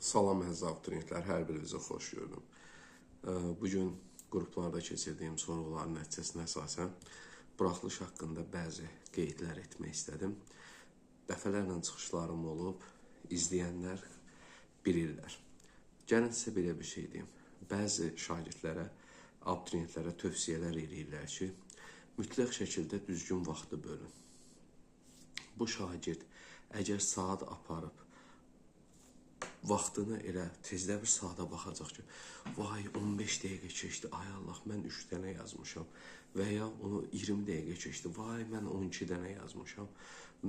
Salam əziz abituriyentlər, hər birinizi xoş gördüm. Bugün qruplarda keçirdiyim sorğuların nəticəsinə əsasən buraxılış haqqında bəzi qeydlər etmək istədim. Dəfələrlə çıxışlarım olub, izləyənlər bilirlər. Gəlin sizə belə bir şey deyim. Bəzi şagirdlərə, abituriyentlərə tövsiyələr eləyirlər ki, mütləq şəkildə düzgün vaxtı bölün. Bu şagird əgər saat aparıb, vaxtını elə tezdə bir saata baxacaq ki, vay 15 dəqiqə keçdi, ay Allah mən 3 dənə yazmışam və ya onu 20 dəqiqə keçdi, vay mən 12 dənə yazmışam,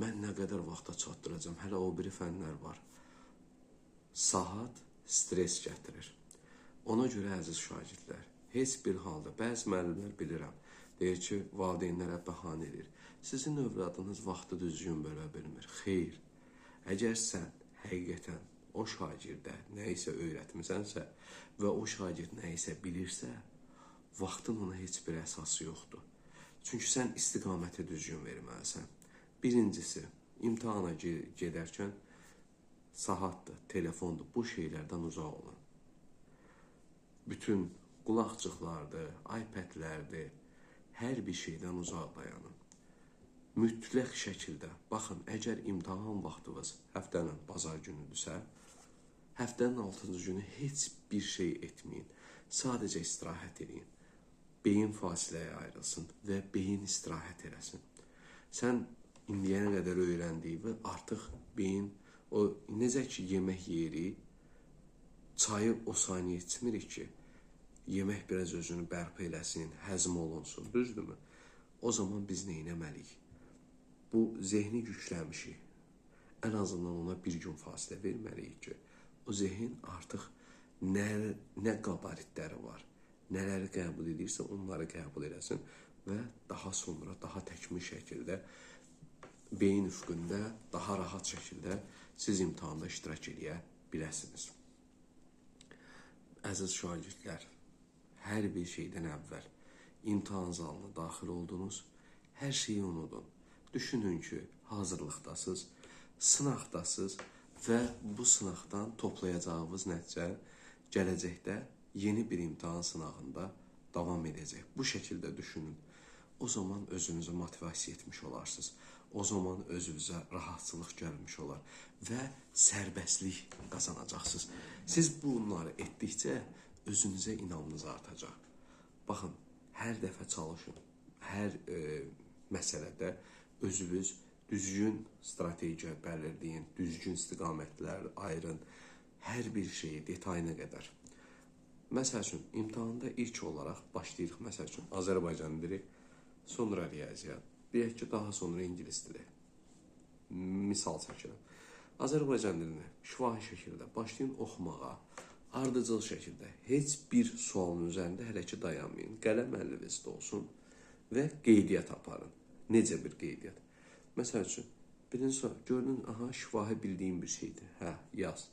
mən nə qədər vaxta çatdıracam, hələ o biri fənlər var. Saat stres gətirir. Ona görə əziz şagirdlər, heç bir halda, bəzi müəllimlər bilirəm, deyir ki, valideynlərə bəhanə edir. Sizin övladınız vaxtı düzgün bölə bilmir. Xeyr, əgər sən həqiqətən o şagirdə nə isə öyrətmisənsə və o şagird nə isə bilirsə, vaxtın ona heç bir əsası yoxdur. Çünki sən istiqaməti düzgün verməlisən. Birincisi, imtahana gedərkən saatdır, telefondur, bu şeylərdən uzaq olun. Bütün qulaqçıqlardır, iPadlərdir, hər bir şeydən uzaq dayanın. Mütləq şəkildə, baxın, əgər imtahan vaxtınız həftənin bazar günüdürsə, həftənin 6-cı günü heç bir şey etməyin. Sadəcə istirahət edin. Beyin fasiləyə ayrılsın və beyin istirahət eləsin. Sən indiyənə qədər öyrəndiyi artıq beyin, o necə ki yemək yeri, çayı o saniyə içmirik ki, yemək biraz özünü bərpa eləsin, həzm olunsun, düzdürmü? O zaman biz nə etməliyik? Bu zehni yükləmişik. Ən azından ona bir gün fasilə verməliyik ki, o zehin artıq nə qabaritləri var, nələri qəbul edirsə onları qəbul eləsin və daha sonra daha təkmil şəkildə beyin üfüqündə daha rahat şəkildə siz imtahanda iştirak edə biləsiniz. Əziz şagirdlər, hər bir şeydən əvvəl imtahan zalına daxil oldunuz, hər şeyi unudun. Düşünün ki, hazırlıqdasınız, sınaqdasınız və bu sınaqdan toplayacağınız nəticə gələcəkdə yeni bir imtahan sınağında davam edəcək. Bu şəkildə düşünün. O zaman özünüzü motivasiya etmiş olarsınız. O zaman özünüzə rahatçılıq gəlmiş olar və sərbəstlik qazanacaqsınız. Siz bunları etdikcə özünüzə inamınız artacaq. Baxın, hər dəfə çalışın, hər məsələdə özünüz düzgün strategiya bəlirləyin, düzgün istiqamətlər ayırın, hər bir şeyi detayına qədər. Məsəl üçün, imtahanda ilk olaraq başlayırıq, məsəl üçün, Azərbaycan dili, sonra riyaziyyat, deyək ki, daha sonra ingilis dili. Misal çəkirəm. Azərbaycan dilini şifahi şəkildə başlayın oxumağa, ardıcıl şəkildə, heç bir sualın üzərində hələ ki dayanmayın, qələm əlinizdə olsun və qeydiyyat aparın. Necə bir qeydiyyat? Məsəl üçün, birinci sual, gördün, aha, şifahi bildiyim bir şeydir. Hə, yaz,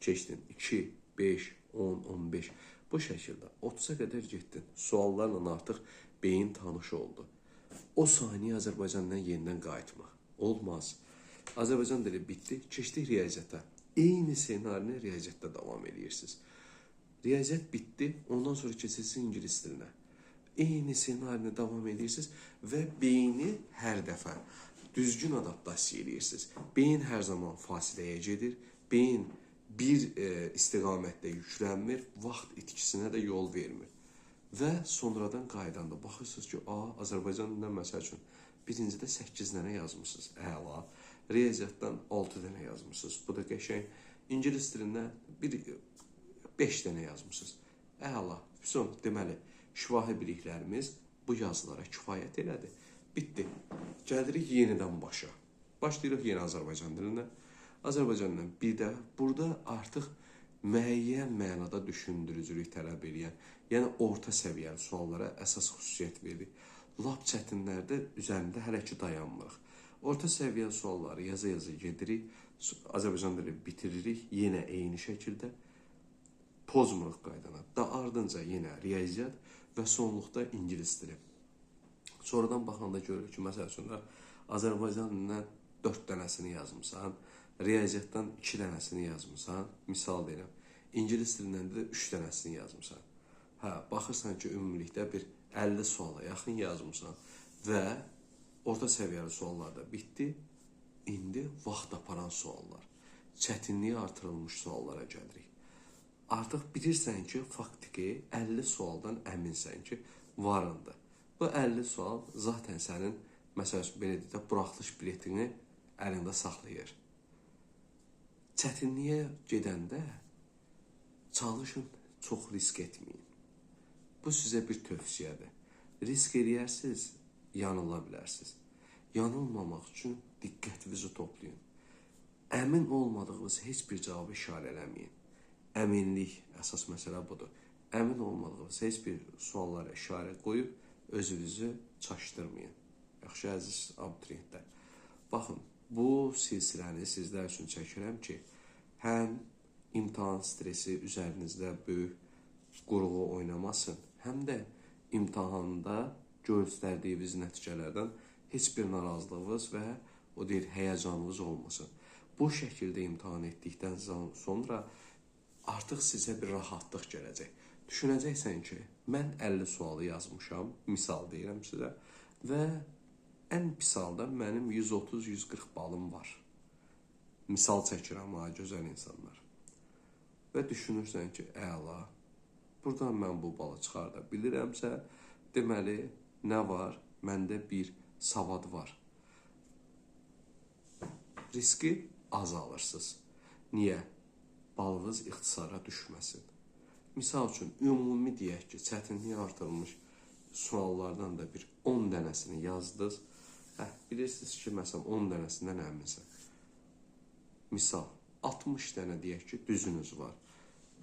keçdin, 2, 5, 10, 15, bu şəkildə 30-a qədər getdin. Suallarla artıq beyin tanış oldu. O saniyə Azərbaycandan yenidən qayıtmaq. Olmaz. Azərbaycan dili bitdi, keçdik riyaziyyata. Eyni senarini riyaziyyatda davam edirsiniz. Riyaziyyat bitdi, ondan sonra keçirsiniz ingilis dilinə. Eyni senarini davam edirsiniz və beyni hər dəfə düzgün adaptasiya edirsiniz. Beyin hər zaman fasiləyə gedir, beyin bir istiqamətdə yüklənmir, vaxt itkisinə də yol vermir. Və sonradan qaydanda baxırsınız ki, Azərbaycan dilindən məsəl üçün, birincidə 8 dənə yazmışsınız, əla, riyaziyyatdan 6 dənə yazmışsınız, bu da qəşəng, ingilis dilindən 5 dənə yazmışsınız, əla, deməli, şifahi biliklərimiz bu yazılara kifayət elədi. Bitdi. Gəlirik yenidən başa. Başlayırıq yeni Azərbaycan dilindən. Azərbaycandan bir də burada artıq müəyyən mənada düşündürücülük tələb edən, yəni orta səviyyəli suallara əsas xüsusiyyət veririk. Lap çətinlərdə üzərində hələ ki dayanmırıq. Orta səviyyəli sualları yaza-yaza gedirik, Azərbaycan dili bitiririk, yenə eyni şəkildə pozmuruq qaydana. Ardınca yenə riyaziyyat və sonluqda ingilis dili. Sonradan baxanda görürük ki, məsəl üçün, Azərbaycan dilindən 4 dənəsini yazmışsan, Riyaziyyatdan 2 dənəsini yazmısan, misal deyirəm. İngilis dilindən də 3 dənəsini yazmısan. Hə, baxırsan ki, ümumilikdə bir 50 suala yaxın yazmısan və orta səviyyəli suallar da bitdi. İndi vaxt aparan suallar, çətinliyi artırılmış suallara gəlirik. Artıq bilirsən ki, faktiki 50 sualdan əminsən ki, varındır. Bu 50 sual zaten sənin, məsəl üçün, belə deyək də, buraxılış biletini əlində saxlayır. Çətinliyə gedəndə çalışın, çox risk etməyin. Bu sizə bir tövsiyədir. Risk edərsiniz, yanıla bilərsiniz. Yanılmamaq üçün diqqətinizi toplayın. Əmin olmadığınız heç bir cavabı işarə eləməyin. Əminlik əsas məsələ budur. Əmin olmadığınız heç bir suallara işarə qoyub özünüzü çaşdırmayın. Yaxşı, əziz abituriyentlər. Baxın, bu silsiləni sizlər üçün çəkirəm ki, həm imtahan stresi üzərinizdə böyük qurğu oynamasın, həm də imtahanda göstərdiyiniz nəticələrdən heç bir narazılığınız və o deyir, həyəcanınız olmasın. Bu şəkildə imtahan etdikdən sonra artıq sizə bir rahatlıq gələcək. Düşünəcəksən ki, mən 50 sualı yazmışam, misal deyirəm sizə, və ən pis halda mənim 130-140 balım var. Misal çəkirəm, ha, gözəl insanlar. Və düşünürsən ki, əla, buradan mən bu balı çıxarda bilirəmsə, deməli, nə var? Məndə bir savad var. Riski azalırsınız. Niyə? Balınız ixtisara düşməsin. Misal üçün, ümumi deyək ki, çətinliyi artırılmış suallardan da bir 10 dənəsini yazdınız. Bilirsiniz ki, məsələn, 10 dənəsindən əminsən. Misal, 60 dənə deyək ki, düzünüz var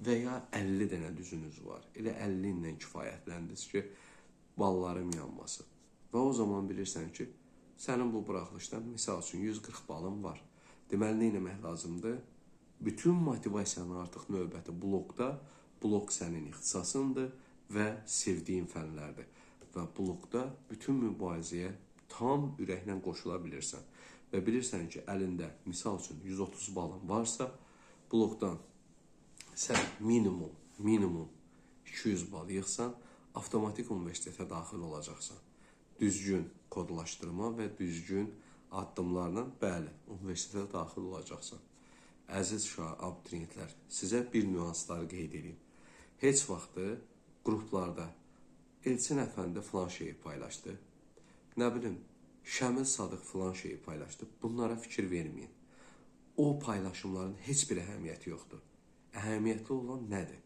və ya 50 dənə düzünüz var. Elə 50 ilə kifayətləndiniz ki, ballarım yanmasın. Və o zaman bilirsən ki, sənin bu buraxılışdan, misal üçün, 140 balın var. Deməli, nə etmək lazımdır? Bütün motivasiyanı artıq növbəti blokda, blok sənin ixtisasındır və sevdiyin fənlərdir. Və blokda bütün mübarizəyə tam ürəklə qoşula bilirsən. Və bilirsən ki, əlində, misal üçün, 130 balın varsa, blokdan sən minimum 200 bal yığsan, avtomatik universitetə daxil olacaqsan. Düzgün kodlaşdırma və düzgün addımlarla, bəli, universitetə daxil olacaqsan. Əziz abituriyentlər, sizə bir nüansları qeyd edeyim. Heç vaxtı qruplarda Elçin Əfəndi filan şeyi paylaşdı, nə bilim, Şəmil Sadıq filan şeyi paylaşdı. Bunlara fikir verməyin. O paylaşımların heç bir əhəmiyyəti yoxdur. Əhəmiyyətli olan nədir?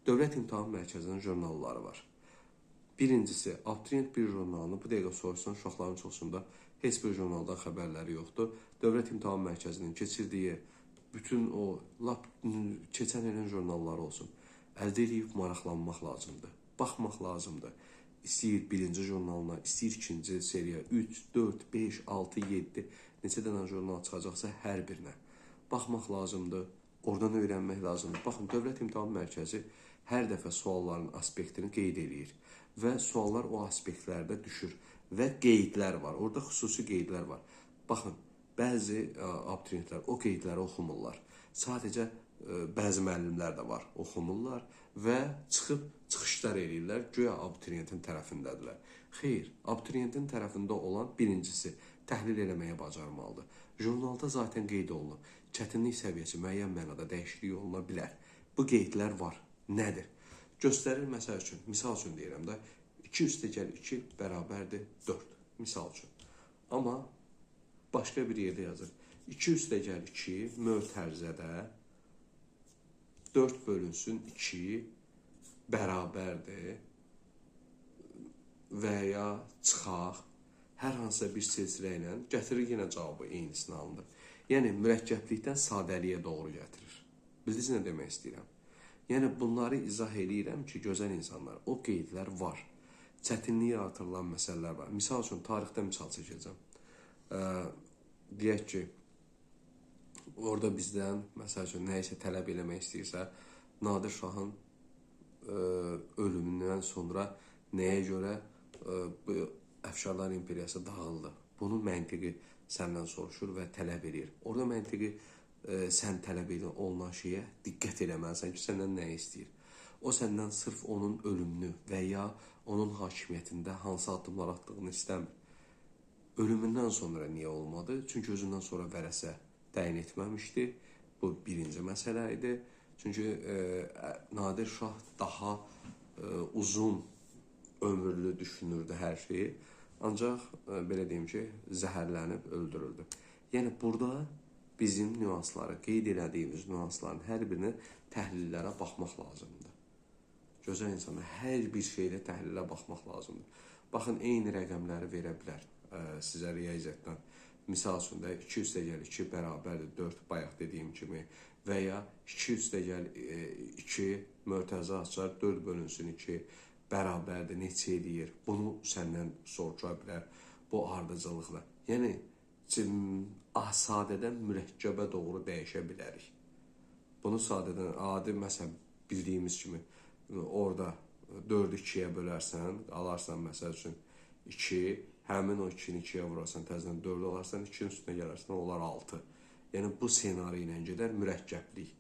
Dövlət İmtahan Mərkəzinin jurnalları var. Birincisi, abituriyent bir jurnalını, bu dəqiqə soruşsan, uşaqların çoxsunda heç bir jurnaldan xəbərləri yoxdur. Dövlət İmtahan Mərkəzinin keçirdiyi bütün o lap keçən ilin jurnalları olsun. Əldə edib maraqlanmaq lazımdır. Baxmaq lazımdır. İstəyir birinci jurnalına, istəyir ikinci seriya, 3, 4, 5, 6, 7, neçə dənə jurnal çıxacaqsa hər birinə. Baxmaq lazımdır, oradan öyrənmək lazımdır. Baxın, Dövlət İmtahan Mərkəzi hər dəfə sualların aspektini qeyd edir və suallar o aspektlərdə düşür və qeydlər var, orada xüsusi qeydlər var. Baxın, bəzi abituriyentlər o qeydləri oxumurlar. Sadəcə bəzi müəllimlər də var, oxumurlar və çıxışlar edirlər, güya abituriyentin tərəfindədirlər. Xeyr, abituriyentin tərəfində olan birincisi təhlil eləməyə bacarmalıdır. Jurnalda zaten qeyd olunur. Çətinlik səviyyəsi müəyyən mənada dəyişiklik oluna bilər. Bu qeydlər var. Nədir? Göstərir, məsəl üçün deyirəm də, 2 + 2 bərabərdir 4, misal üçün. Amma başqa bir yerdə yazır. 2 + 2 mötərizədə 4 bölünsün 2 bərabərdir və ya çıxaq hər hansısa bir silsilə ilə gətirir, yenə cavabı eynisini alınır. Yəni, mürəkkəblikdən sadəliyə doğru gətirir. Bildiniz nə demək istəyirəm? Yəni, bunları izah edirəm ki, gözəl insanlar, o qeydlər var. Çətinliyi artırılan məsələlər var. Misal üçün, tarixdə misal çəkəcəm. Deyək ki, orada bizdən, məsəl üçün, nə isə tələb eləmək istəyirsə, Nadir Şahın ölümündən sonra nəyə görə bu Əfşarlar İmperiyası dağıldı? Bunun məntiqi səndən soruşur və tələb edir. Orada məntiqi sən tələb olunan şeyə diqqət eləməlisən ki, səndən nə istəyir. O səndən sırf onun ölümünü və ya onun hakimiyyətində hansı addımlar atdığını istəmir. Ölümündən sonra niyə olmadı? Çünki özündən sonra vərəsə təyin etməmişdi. Bu birinci məsələ idi. Çünki Nadir Şah daha uzun ömürlü düşünürdü hər şeyi. Ancaq belə deyim ki, zəhərlənib öldürüldü. Yəni burada bizim nüansları, qeyd elədiyimiz nüansların hər birini təhlillərə baxmaq lazımdır. Gözəl insana hər bir şeylə təhlilə baxmaq lazımdır. Baxın, eyni rəqəmləri verə bilər sizə riyaziyyatdan. Misal üçün də 2 + 2 bərabərdir 4, bayaq dediyim kimi. Və ya 2 + 2 mörtəzə açar 4 bölünsün 2 bərabərdir, neçə eləyir? Bunu səndən soruşa bilər bu ardıcılıqla. Yəni, sadədən mürəkkəbə doğru dəyişə bilərik. Bunu sadədən adi, məsələn, bildiyimiz kimi, orada 4-ü 2-yə bölərsən, alarsan məsəl üçün 2, həmin o 2-ni 2-yə vurarsan, təzədən 4 alarsan, 2-nin üstünə gələrsən, onlar 6. Yəni, bu senari ilə gedər mürəkkəblik.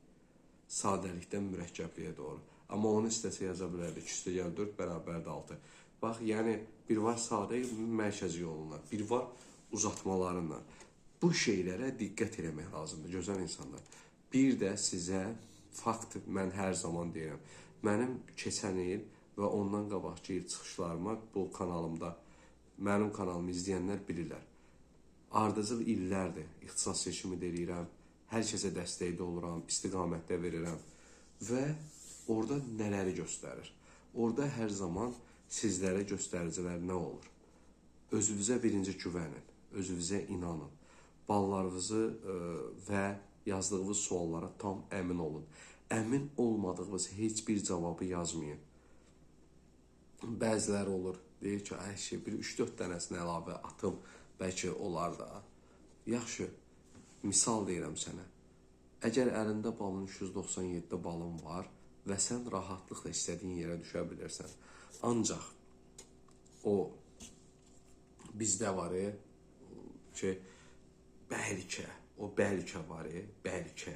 Sadəlikdən mürəkkəbliyə doğru. Amma onu istəsə yaza bilərdi. 2 + 4 bərabərdir 6. Bax, yəni, bir var sadə mərkəzi yoluna, bir var uzatmalarından. Bu şeylərə diqqət eləmək lazımdır, gözəl insanlar. Bir də sizə fakt, mən hər zaman deyirəm, mənim keçən il və ondan qabaqki il çıxışlarıma bu kanalımda, mənim kanalımı izləyənlər bilirlər. Ardıcıl illərdir, ixtisas seçimi deyirəm, hər kəsə dəstəkdə oluram, istiqamətdə verirəm və orada nələri göstərir? Orada hər zaman sizlərə göstəricilər nə olur? Özünüzə birinci güvənin, özünüzə inanın. Ballarınızı və yazdığınız suallara tam əmin olun. Əmin olmadığınız heç bir cavabı yazmayın. Bəziləri olur, deyir ki, ay şey, bir 3-4 dənəsini əlavə atım, bəlkə olar da. Yaxşı, misal deyirəm sənə. Əgər əlində balın 397 balın var və sən rahatlıqla istədiyin yerə düşə bilirsən. Ancaq o bizdə var ki, bəlkə, o bəlkə var, bəlkə.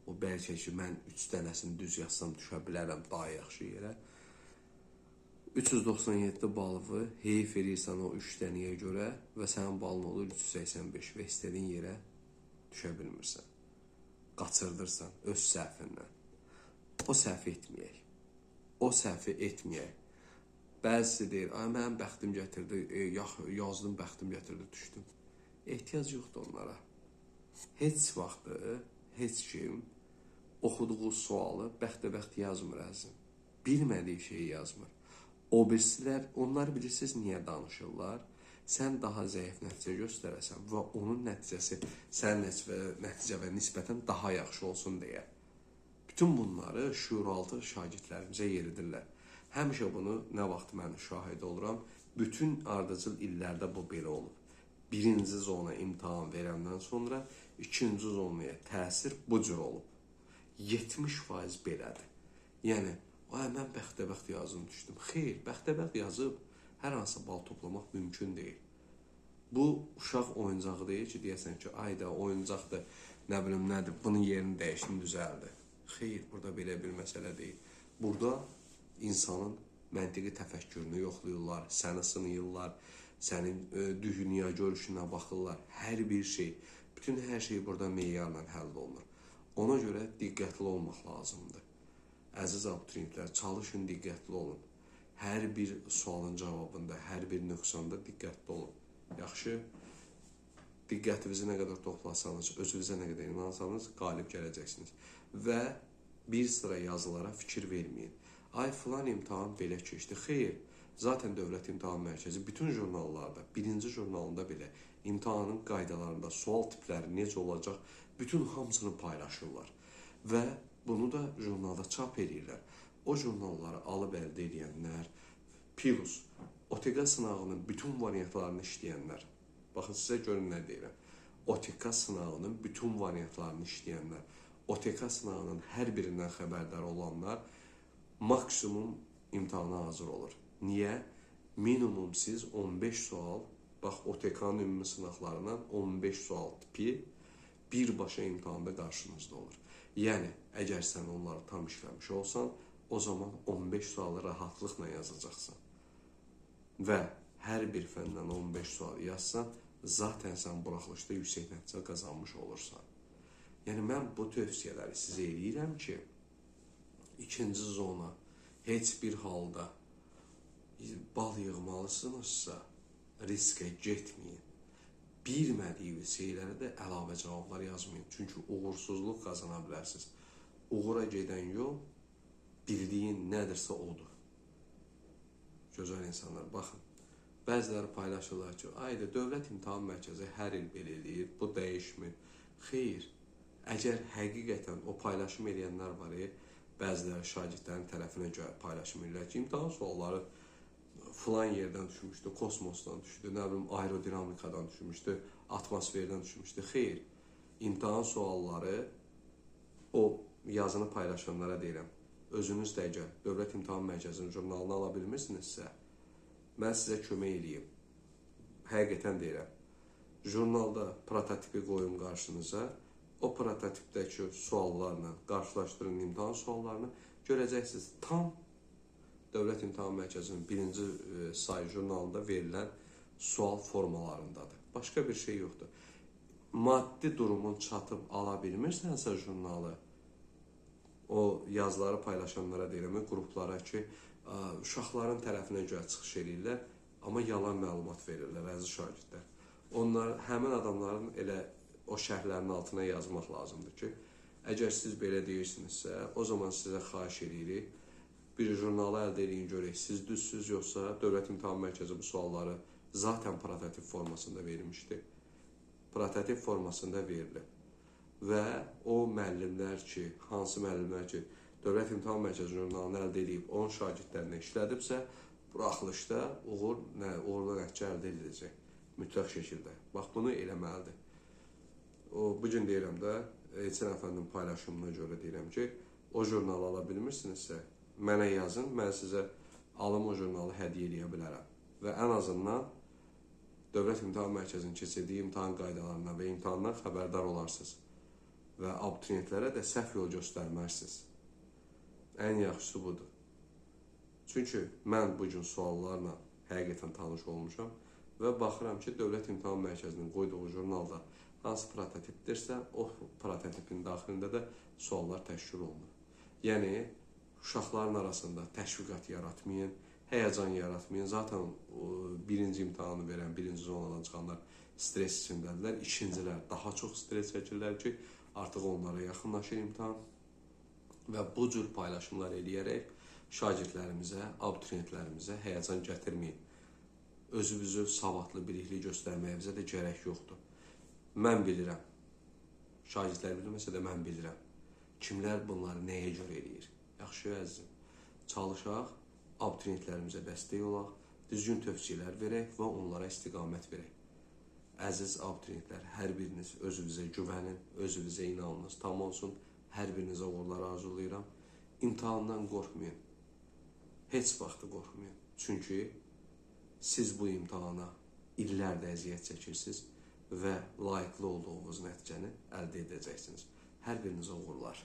O bəlkə ki, mən 3 dənəsini düz yazsam düşə bilərəm daha yaxşı yerə. 397 balı heyf edirsən o 3 dənəyə görə və sənin balın olur 385 və istədiyin yerə düşə bilmirsən. Qaçırdırsan öz səhvindən. O səhvi etməyək. O səhvi etməyək. Bəzisi deyir, ay mənim bəxtim gətirdi, yazdım bəxtim gətirdi, düşdüm. Ehtiyac yoxdur onlara. Heç vaxtı, heç kim oxuduğu sualı bəxtə-bəxt yazmır əzim. Bilmədiyi şeyi yazmır. O birisilər, onlar bilirsiniz niyə danışırlar? Sən daha zəif nəticə göstərəsən və onun nəticəsi sənin nəticəvə nisbətən daha yaxşı olsun deyə. Bütün bunları şuuraltı şagirdlərimizə yeridirlər. Həmişə bunu nə vaxt mən şahid oluram, bütün ardıcıl illərdə bu belə olub. Birinci zona imtahan verəndən sonra ikinci zonaya təsir bu cür olub. 70% belədir. Yəni, mən bəxtə-bəxt yazım düşdüm. Xeyr, bəxtə-bəxt yazıb hər hansı bal toplamaq mümkün deyil. Bu, uşaq oyuncağı deyil ki, deyəsən ki, ayda oyuncaqdır, nə bilim nədir, bunun yerini dəyişdim, düzəldi. Xeyr, burada belə bir məsələ deyil. Burada insanın məntiqi təfəkkürünü yoxlayırlar, səni sınayırlar, sənin dünya görüşünə baxırlar, hər bir şey, bütün hər şey burada meyarla həll olunur. Ona görə diqqətli olmaq lazımdır. Əziz abituriyentlər, çalışın, diqqətli olun. Hər bir sualın cavabında, hər bir nöqsanda diqqətli olun. Yaxşı, diqqətinizi nə qədər toplasanız, özünüzə nə qədər inansanız, qalib gələcəksiniz. Və bir sıra yazılara fikir verməyin. Ay, filan imtahan belə keçdi. Xeyr, zaten Dövlət İmtahan Mərkəzi bütün jurnallarda, birinci jurnalında belə imtahanın qaydalarında sual tipləri necə olacaq, bütün hamısını paylaşırlar. Və bunu da jurnalda çap edirlər. O jurnalları alıb əldə edənlər, plus OTK sınağının bütün variantlarını işləyənlər, baxın sizə görün nə deyirəm, OTK sınağının bütün variantlarını işləyənlər, OTK sınağının hər birindən xəbərdar olanlar maksimum imtahana hazır olur. Niyə? Minimum siz 15 sual, bax OTK-nın ümumi sınaqlarından 15 sual tipi, birbaşa imtahanda qarşınızda olur. Yəni, əgər sən onları tam işləmiş olsan, o zaman 15 sualı rahatlıqla yazacaqsan. Və hər bir fəndən 15 sual yazsan, zaten sən buraxılışda yüksək nəticə qazanmış olursan. Yəni, mən bu tövsiyələri sizə eləyirəm ki, ikinci zona heç bir halda bal yığmalısınızsa, riskə getməyin. Bilmədiyiniz şeylərə də əlavə cavablar yazmayın. Çünki uğursuzluq qazana bilərsiniz. Uğura gedən yol bildiyin nədirsə odur. Gözəl insanlar, baxın. Bəziləri paylaşırlar ki, ayda Dövlət İmtahan Mərkəzi hər il belə eləyir, bu dəyişmir. Xeyr, əgər həqiqətən o paylaşım edənlər var, bəziləri şagirdlərin tərəfinə görə paylaşım edirlər ki, imtahan sualları filan yerdən düşmüşdü, kosmosdan düşdü, nə bilim, aerodinamikadan düşmüşdü, atmosferdən düşmüşdü. Xeyr, imtahan sualları o yazını paylaşanlara deyirəm. Özünüz də əgər Dövlət İmtahan Mərkəzinin jurnalını ala bilmirsinizsə, mən sizə kömək edeyim. Həqiqətən deyirəm. Jurnalda prototipi qoyum qarşınıza, o prototipdəki suallarla qarşılaşdırın imtahan suallarını, görəcəksiniz tam Dövlət İmtahan Mərkəzinin 1-ci sayı jurnalında verilən sual formalarındadır. Başqa bir şey yoxdur. Maddi durumun çatıb ala bilmirsənsə jurnalı, o yazıları paylaşanlara deyirəm, qruplara ki, uşaqların tərəfinə görə çıxış edirlər, amma yalan məlumat verirlər, əziz şagirdlər. Onlar, həmin adamların elə o şərhlərin altına yazmaq lazımdır ki, əgər siz belə deyirsinizsə, o zaman sizə xahiş edirik, bir jurnalı əldə edin, görək, siz düzsüz yoxsa Dövlət İmtahan Mərkəzi bu sualları zaten prototip formasında verilmişdir. Prototip formasında verilib. Və o müəllimlər ki, hansı müəllimlər ki, Dövlət İmtahan Mərkəzi jurnalını əldə edib 10 şagirdlərinə işlədibsə, buraxılışda uğurlu nəticə əldə ediləcək. Mütləq şəkildə. Bax, bunu eləməlidir. Bugün deyirəm də, Elçin əfəndinin paylaşımına görə deyirəm ki, o jurnalı ala bilmirsinizsə, mənə yazın, mən sizə alım o jurnalı hədiyyə edə bilərəm. Və ən azından Dövlət İmtahan Mərkəzinin keçirdiyi imtahan qaydalarına və imtahandan xəbərdar olarsınız. Və abituriyentlərə də səhv yol göstərmərsiniz. Ən yaxşısı budur. Çünki mən bugün suallarla həqiqətən tanış olmuşam və baxıram ki, Dövlət İmtahan Mərkəzinin qoyduğu jurnalda hansı prototipdirsə, o prototipin daxilində də suallar təşkil olunur. Yəni, uşaqların arasında təşviqat yaratmayın, həyəcan yaratmayın. Zaten birinci imtahanı verən, birinci zonadan çıxanlar stres içindədirlər. İkincilər daha çox stres çəkirlər ki, artıq onlara yaxınlaşır imtahan. Və bu cür paylaşımlar eləyərək şagirdlərimizə, abituriyentlərimizə həyəcan gətirməyin. Özünüzü savadlı, bilikli göstərməyə bizə də gərək yoxdur. Mən bilirəm, şagirdlər bilməsə də mən bilirəm. Kimlər bunları nəyə görə eləyir? Yaxşı əzizim, çalışaq, abituriyentlərimizə dəstək olaq, düzgün tövsiyələr verək və onlara istiqamət verək. Əziz abituriyentlər, hər biriniz özünüzə güvənin, özünüzə inanınız tam olsun, hər birinizə uğurlar arzulayıram. İmtahandan qorxmayın, heç vaxtı qorxmayın. Çünki siz bu imtahana illərdə əziyyət çəkirsiniz və layiqli olduğunuz nəticəni əldə edəcəksiniz. Hər birinizə uğurlar.